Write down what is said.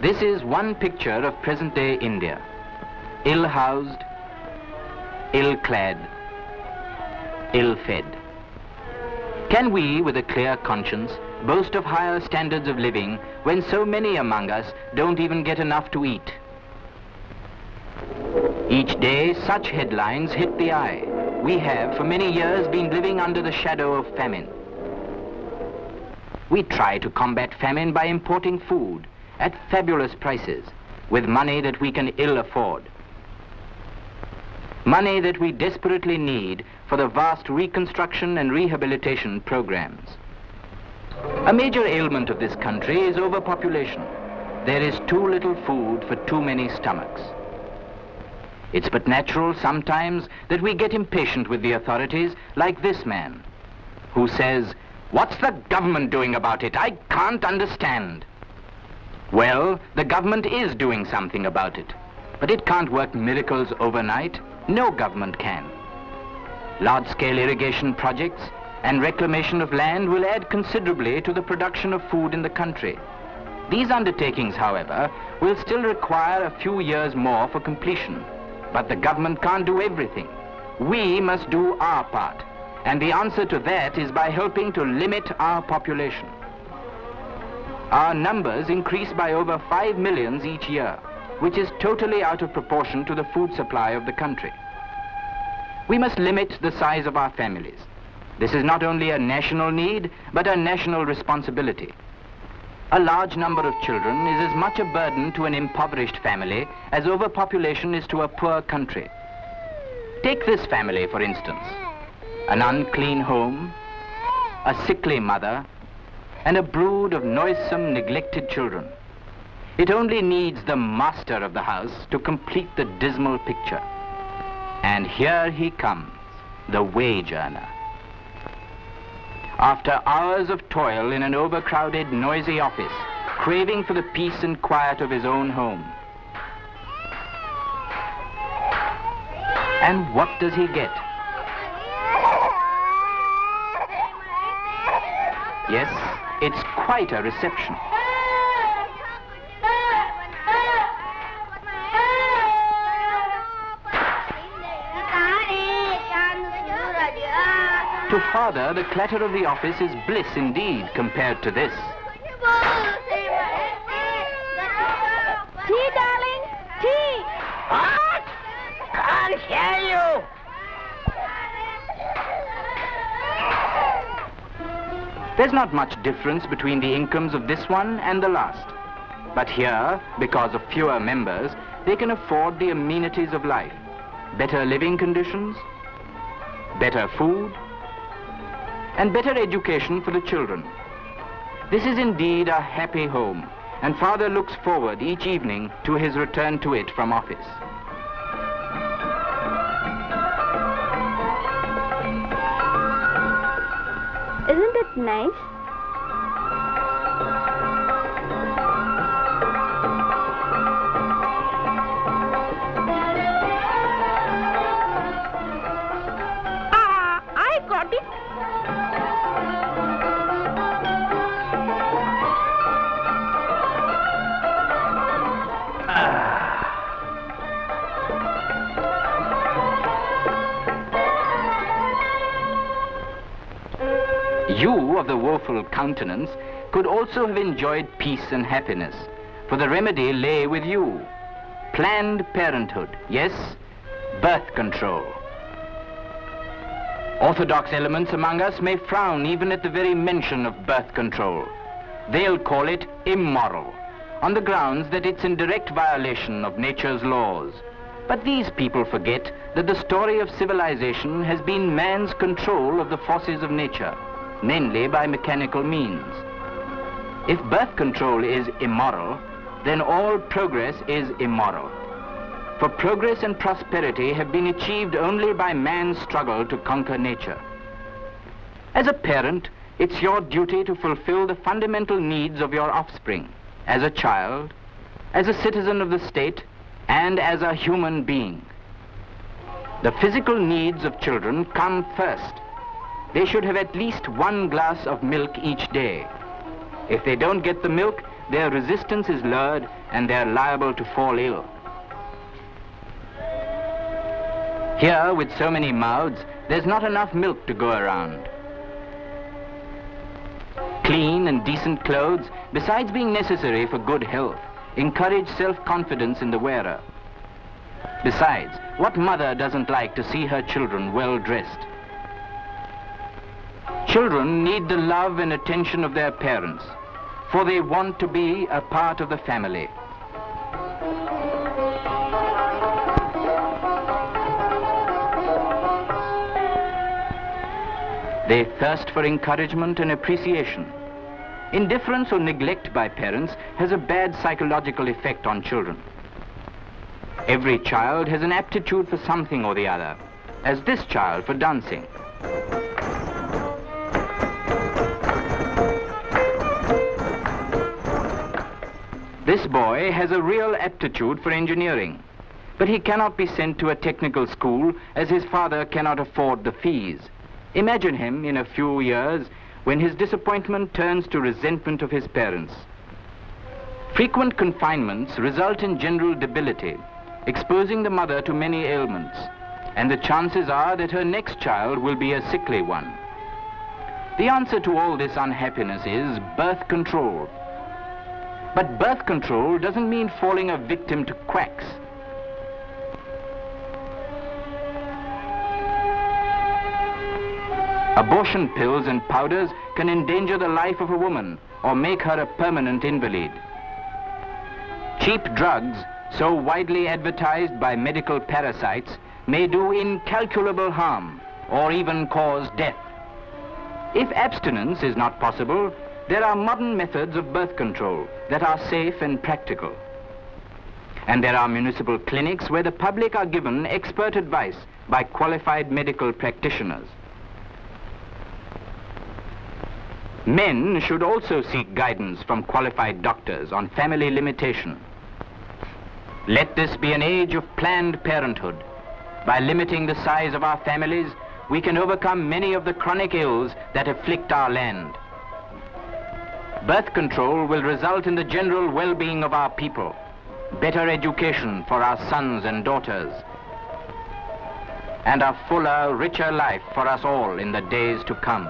This is one picture of present-day India. Ill-housed, ill-clad, ill-fed. Can we, with a clear conscience, boast of higher standards of living when so many among us don't even get enough to eat? Each day, such headlines hit the eye. We have, for many years, been living under the shadow of famine. We try to combat famine by importing food at fabulous prices with money that we can ill afford. Money that we desperately need for the vast reconstruction and rehabilitation programs. A major ailment of this country is overpopulation. There is too little food for too many stomachs. It's but natural sometimes that we get impatient with the authorities, like this man, who says, "What's the government doing about it? I can't understand." Well, the government is doing something about it, but it can't work miracles overnight. No government can. Large-scale irrigation projects and reclamation of land will add considerably to the production of food in the country. These undertakings, however, will still require a few years more for completion. But the government can't do everything. We must do our part. And the answer to that is by helping to limit our population. Our numbers increase by over 5 million each year, which is totally out of proportion to the food supply of the country. We must limit the size of our families. This is not only a national need, but a national responsibility. A large number of children is as much a burden to an impoverished family as overpopulation is to a poor country. Take this family, for instance. An unclean home, a sickly mother, and a brood of noisome, neglected children. It only needs the master of the house to complete the dismal picture. And here he comes, the wage earner. After hours of toil in an overcrowded, noisy office, craving for the peace and quiet of his own home. And what does he get? Yes, it's quite a reception. To father, the clatter of the office is bliss indeed compared to this. Tea, darling, tea. What? Can't hear you. There's not much difference between the incomes of this one and the last. But here, because of fewer members, they can afford the amenities of life. Better living conditions, better food, and better education for the children. This is indeed a happy home, and father looks forward each evening to his return to it from office. Isn't it nice? I got it. You of the woeful countenance could also have enjoyed peace and happiness, for the remedy lay with you. Planned parenthood, yes, birth control. Orthodox elements among us may frown even at the very mention of birth control. They'll call it immoral, on the grounds that it's in direct violation of nature's laws. But these people forget that the story of civilization has been man's control of the forces of nature, mainly by mechanical means. If birth control is immoral, then all progress is immoral. For progress and prosperity have been achieved only by man's struggle to conquer nature. As a parent, it's your duty to fulfill the fundamental needs of your offspring, as a child, as a citizen of the state, and as a human being. The physical needs of children come first. They should have at least 1 glass of milk each day. If they don't get the milk, their resistance is lured and they're liable to fall ill. Here, with so many mouths, there's not enough milk to go around. Clean and decent clothes, besides being necessary for good health, encourage self-confidence in the wearer. Besides, what mother doesn't like to see her children well dressed? Children need the love and attention of their parents, for they want to be a part of the family. They thirst for encouragement and appreciation. Indifference or neglect by parents has a bad psychological effect on children. Every child has an aptitude for something or the other, as this child for dancing. This boy has a real aptitude for engineering, but he cannot be sent to a technical school as his father cannot afford the fees. Imagine him in a few years when his disappointment turns to resentment of his parents. Frequent confinements result in general debility, exposing the mother to many ailments, and the chances are that her next child will be a sickly one. The answer to all this unhappiness is birth control. But birth control doesn't mean falling a victim to quacks. Abortion pills and powders can endanger the life of a woman or make her a permanent invalid. Cheap drugs, so widely advertised by medical parasites, may do incalculable harm or even cause death. If abstinence is not possible, there are modern methods of birth control that are safe and practical. And there are municipal clinics where the public are given expert advice by qualified medical practitioners. Men should also seek guidance from qualified doctors on family limitation. Let this be an age of planned parenthood. By limiting the size of our families, we can overcome many of the chronic ills that afflict our land. Birth control will result in the general well-being of our people, better education for our sons and daughters, and a fuller, richer life for us all in the days to come.